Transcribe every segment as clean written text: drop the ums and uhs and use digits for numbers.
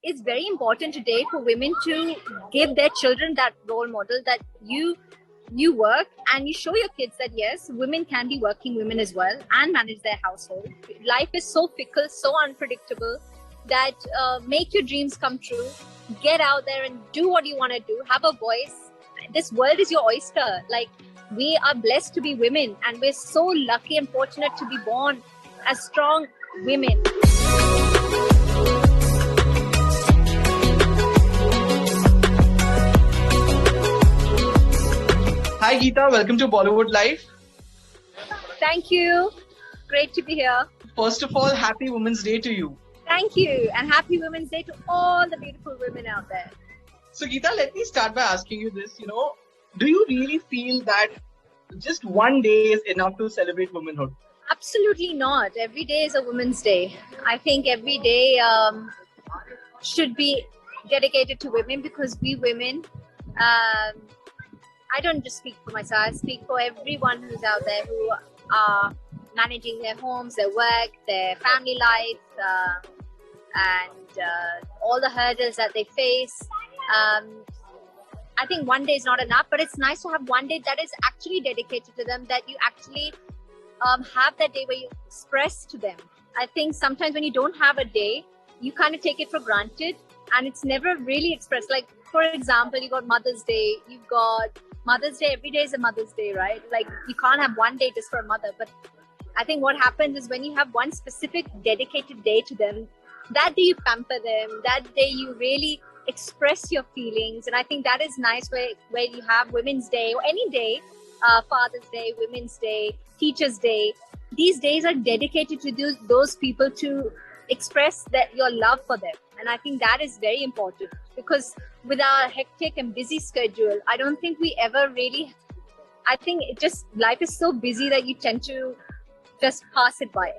it's very important today for women to give their children that role model that you work and you show your kids that yes, women can be working women as well and manage their household. Life is so fickle, so unpredictable that make your dreams come true. Get out there and do what you want to do. Have a voice. This world is your oyster. Like, we are blessed to be women, and we're so lucky and fortunate to be born as strong women. Hi Geeta, welcome to BollywoodLife. Thank you. Great to be here. First of all, happy Women's Day to you. Thank you, and happy Women's Day to all the beautiful women out there. So Geeta, let me start by asking you this, do you really feel that just one day is enough to celebrate womanhood? Absolutely not. Every day is a Women's Day. I think every day should be dedicated to women, because we women, I don't just speak for myself, I speak for everyone who's out there who are managing their homes, their work, their family life, and all the hurdles that they face. I think one day is not enough, but it's nice to have one day that is actually dedicated to them, that you actually have that day where you express to them. I think sometimes when you don't have a day, you kind of take it for granted and it's never really expressed. Like, for example, you got Mother's Day, you've got Mother's Day, every day is a Mother's Day, right? Like, you can't have one day just for a mother. But I think what happens is when you have one specific dedicated day to them, that day you pamper them, that day you really express your feelings. And I think that is nice where you have Women's Day or any day, Father's Day, Women's Day, Teacher's Day. These days are dedicated to those people to express your love for them. And I think that is very important, because with our hectic and busy schedule, I don't think we ever really, I think life is so busy that you tend to just pass it by.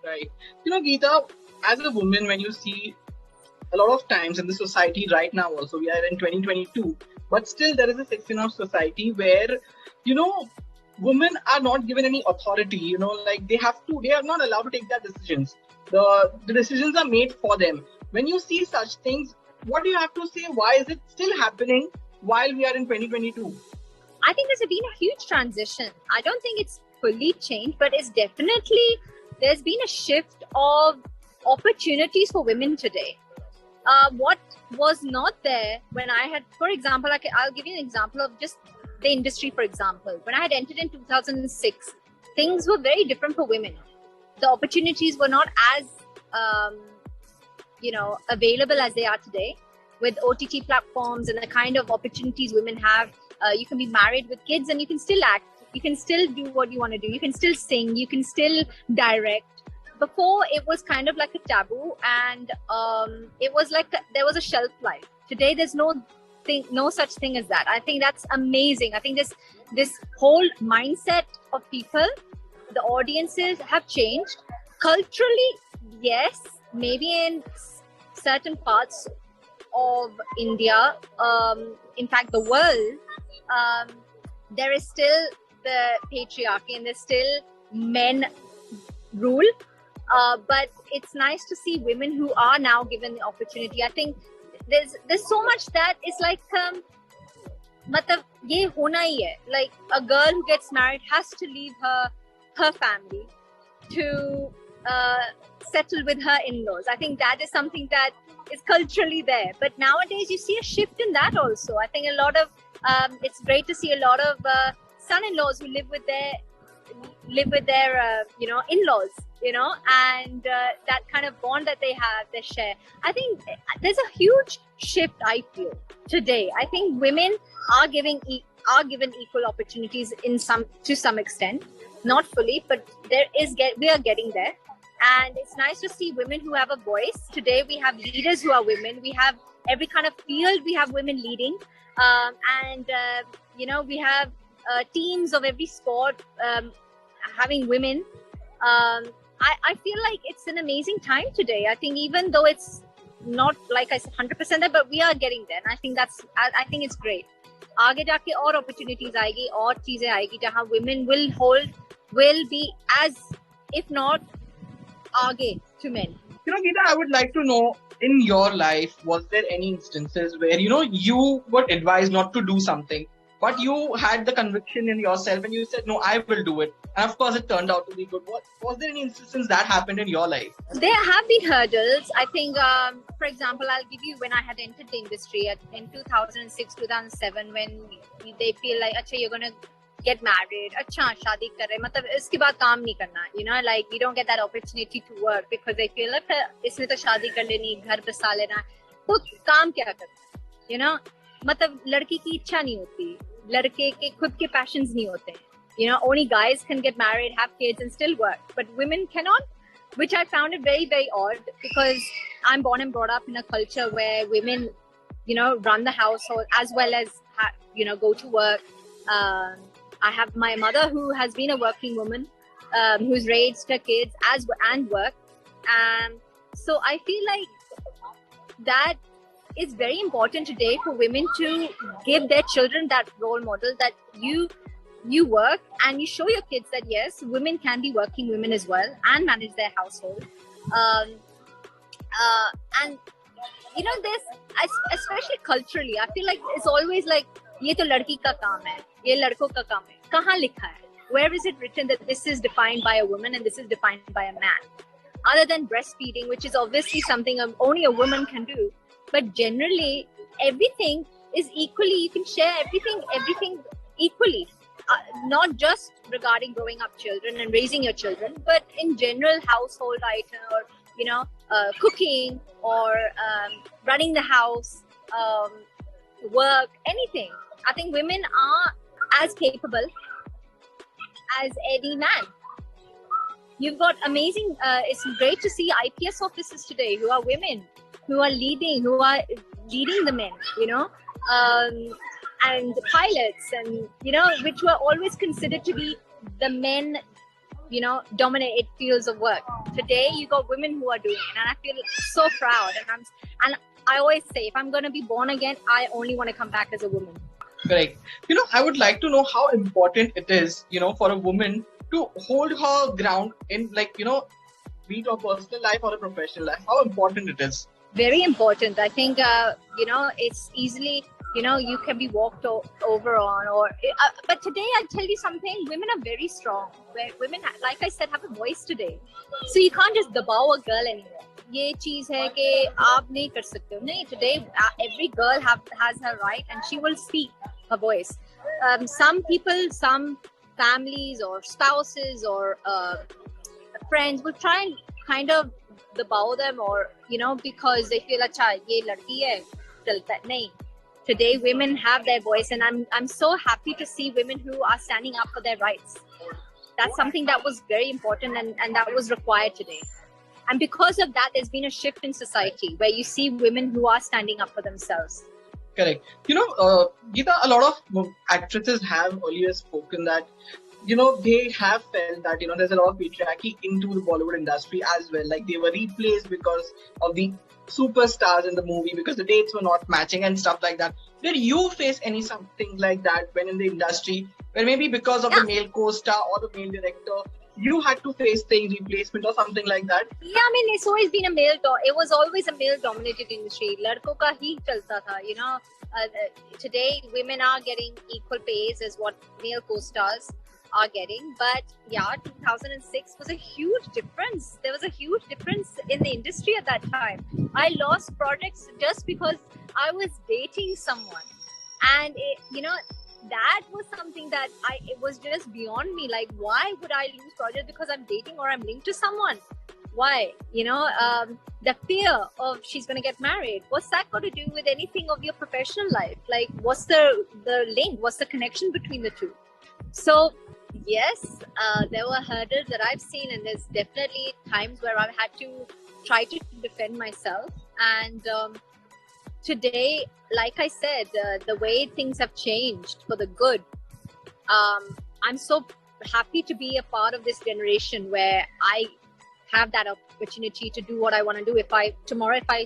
Right. Geeta, as a woman, when you see a lot of times in the society right now also, we are in 2022, but still there is a section of society where, women are not given any authority, like they are not allowed to take their decisions. The decisions are made for them. When you see such things, what do you have to say? Why is it still happening while we are in 2022? I think there's been a huge transition. I don't think it's fully changed, but there's been a shift of opportunities for women today. What was not there when I had, for example, I'll give you an example of just the industry, for example. When I had entered in 2006, things were very different for women. The opportunities were not as available as they are today with OTT platforms and the kind of opportunities women have. You can be married with kids and you can still act. You can still do what you want to do. You can still sing. You can still direct. Before, it was kind of like a taboo, and it was like there was a shelf life. Today, there's no such thing as that. I think that's amazing. I think this whole mindset of people, the audiences have changed. Culturally, yes, maybe in certain parts of India, in fact the world, there is still the patriarchy and there's still men rule, but it's nice to see women who are now given the opportunity. I think there's so much that is like matlab ye hona hi hai. Like, a girl who gets married has to leave her family to settle with her in-laws. I think that is something that is culturally there. But nowadays you see a shift in that also. I think a lot of it's great to see a lot of son-in-laws who live with their in-laws, and that kind of bond that they share. I think there's a huge shift, I feel, today. I think women are given equal opportunities to some extent, not fully, but we are getting there. And it's nice to see women who have a voice. Today we have leaders who are women. We have every kind of field we have women leading, and we have teams of every sport having women. I feel like it's an amazing time today. I think even though it's not, like I said, 100% there, but we are getting there. And I think I think it's great. आगे जाके और opportunities आएगी, और चीजें आएगी जहाँ women will be as, if not, आगे to men. Geeta, I would like to know, in your life, was there any instances where, you were advised not to do something, but you had the conviction in yourself and you said, no, I will do it. And of course, it turned out to be good. Was there any instances that happened in your life? There have been hurdles. I think, for example, I'll give you when I had entered the industry in 2006, 2007, when they feel like, acha, you're going to get married, acha, shaadi kar rahe, matlab iske baad kaam nahi karna, like we don't get that opportunity to work because they feel like isme to shaadi kar leni, ghar basa lena, to kaam kya karna, matlab ladki ki ichha nahi hoti, ladke ke khud ke passions nahi hote, only guys can get married, have kids and still work, but women cannot, which I found it very, very odd because I'm born and brought up in a culture where women, run the household as well as, go to work. I have my mother who has been a working woman, who's raised her kids and work. So I feel like that it's very important today for women to give their children that role model that you work and you show your kids that yes, women can be working women as well and manage their household. And this, especially culturally, I feel like it's always like ये तो लड़की का काम है, ये लड़कों का काम है. कहाँ लिखा है? Where is it written that this is defined by a woman and this is defined by a man? Other than breastfeeding, which is obviously something only a woman can do, but generally everything is equally. You can share everything equally. Not just regarding growing up children and raising your children, but in general household item or cooking or running the house, work, anything. I think women are as capable as any man. You've got amazing, it's great to see IPS officers today who are women, who are leading the men, and pilots and, which were always considered to be the men, dominated fields of work. Today, you got women who are doing it, and I feel so proud. And I always say, if I'm going to be born again, I only want to come back as a woman. Correct. I would like to know how important it is, for a woman to hold her ground in, be it a personal life or a professional life. How important it is? Very important. I think, it's easily, you can be walked over on but today I'll tell you something, women are very strong. Women, like I said, have a voice today. So you can't just dabao a girl anymore. ये चीज है कि आप नहीं कर सकते हो. नहीं, today every girl has her right and she will speak her voice. Some people, some families or spouses or friends will try and kind of dabao them or because they feel acha ye ladki hai chalta nahi. Today women have their voice and I'm so happy to see women who are standing up for their rights. That's something that was very important and that was required today. And because of that, there's been a shift in society where you see women who are standing up for themselves. Correct. Geeta, a lot of actresses have earlier spoken that, they have felt that, there's a lot of patriarchy into the Bollywood industry as well. Like they were replaced because of the superstars in the movie, because the dates were not matching and stuff like that. Did you face something like that when in the industry, where maybe because of the male co-star or the male director, you had to face the replacement or something like that? Yeah, I mean, it's always been it was always a male-dominated industry. Ladko ka hi chalta tha, today, women are getting equal pays as what male co-stars are getting. But yeah, 2006 was a huge difference. There was a huge difference in the industry at that time. I lost projects just because I was dating someone. And, that was something that it was just beyond me. Like, why would I lose projects because I'm dating or I'm linked to someone? Why? The fear of she's going to get married. What's that got to do with anything of your professional life? Like, what's the link? What's the connection between the two? So, yes, there were hurdles that I've seen, and there's definitely times where I've had to try to defend myself. And today, like I said, the way things have changed for the good, I'm so happy to be a part of this generation where I have that opportunity to do what I want to do. If I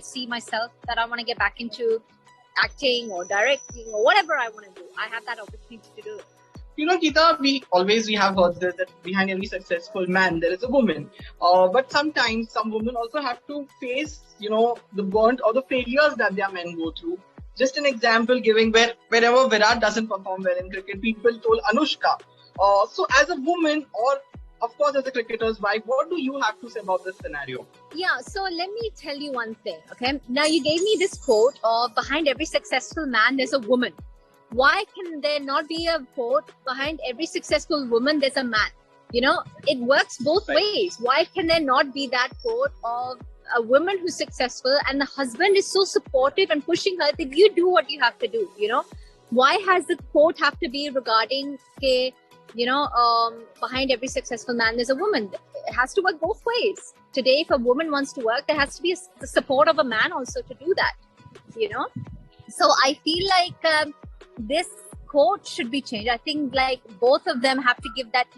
see myself that I want to get back into acting or directing or whatever I want to do, I have that opportunity to do it. Geeta, we have heard this, that behind every successful man there is a woman. But sometimes some women also have to face, the burnt or the failures that their men go through. Just an example giving wherever Virat doesn't perform well in cricket, people told Anushka. So as a woman, or of course as a cricketer's wife, what do you have to say about this scenario? Yeah, so let me tell you one thing, okay? Now you gave me this quote of behind every successful man, there's a woman. Why can there not be a quote behind every successful woman, there's a man? It works both ways. Why can there not be that quote of a woman who's successful and the husband is so supportive and pushing her that you do what you have to do, Why has the quote have to be regarding, behind every successful man, there's a woman? It has to work both ways. Today, if a woman wants to work, there has to be the support of a man also to do that, So I feel like this quote should be changed. I think like both of them have to give that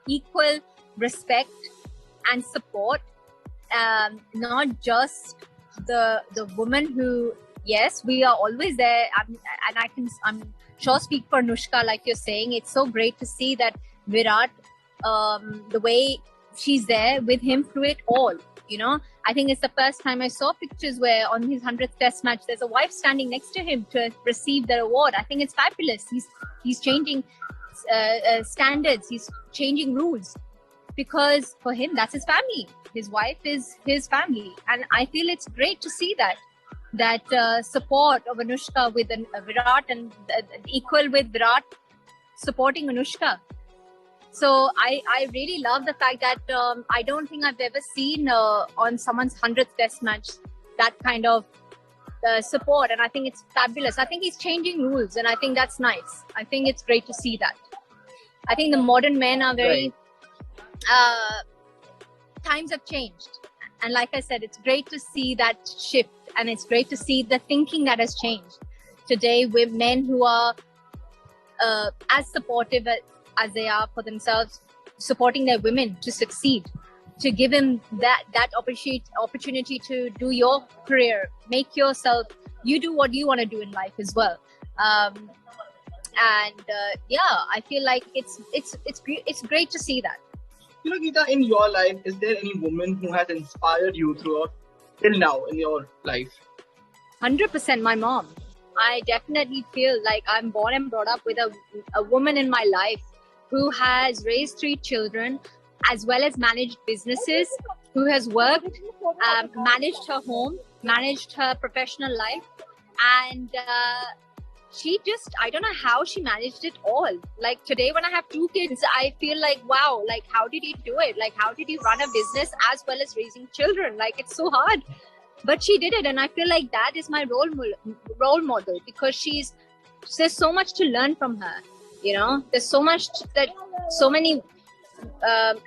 equal respect and support, not just the woman who, yes, we are always there. I'm sure speak for Anushka, like you're saying. It's so great to see that Virat, the way she's there with him through it all. I think it's the first time I saw pictures where on his 100th test match, there's a wife standing next to him to receive the award. I think it's fabulous. He's changing standards. He's changing rules because for him, that's his family. His wife is his family. And I feel it's great to see that support of Anushka with Virat and equal with Virat supporting Anushka. So I really love the fact that I don't think I've ever seen on someone's 100th test match that kind of support. And I think it's fabulous. I think he's changing rules and I think that's nice. I think it's great to see that. I think the modern men are very... times have changed. And like I said, it's great to see that shift and it's great to see the thinking that has changed. Today, with men who are as supportive as they are for themselves, supporting their women to succeed, to give them that opportunity to do your career, make yourself, you do what you want to do in life as well. I feel like it's great to see that. Geeta, in your life, is there any woman who has inspired you throughout till now in your life? 100% my mom. I definitely feel like I'm born and brought up with a woman in my life who has raised 3 children as well as managed businesses, who has worked, managed her home, managed her professional life. And she just, I don't know how she managed it all. Like today when I have 2 kids, I feel like, wow, like how did you do it? Like how did you run a business as well as raising children? Like it's so hard. But she did it, and I feel like that is my role model because there's so much to learn from her. There's so many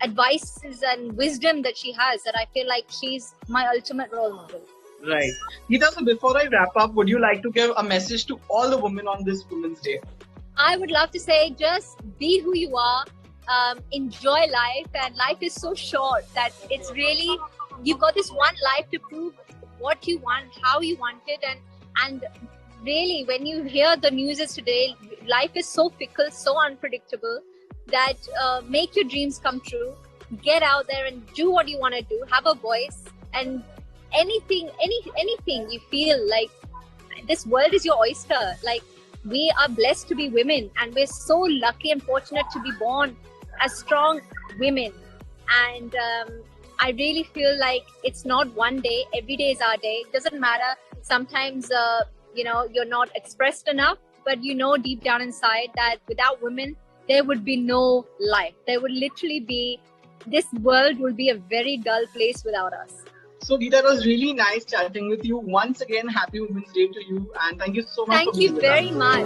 advices and wisdom that she has that I feel like she's my ultimate role model. Right. Geeta, so before I wrap up, would you like to give a message to all the women on this Women's Day? I would love to say, just be who you are, enjoy life, and life is so short that it's really, you've got this one life to prove what you want, how you want it, and really when you hear the news today, life is so fickle, so unpredictable that make your dreams come true, get out there and do what you want to do, have a voice, and anything you feel like this world is your oyster. Like we are blessed to be women and we're so lucky and fortunate to be born as strong women, and I really feel like it's not one day, every day is our day. It doesn't matter. Sometimes, you're not expressed enough, but deep down inside that without women, there would be no life. There would literally be, this world would be a very dull place without us. So Geeta, it was really nice chatting with you. Once again, happy Women's Day to you. And thank you so much. Thank you very much.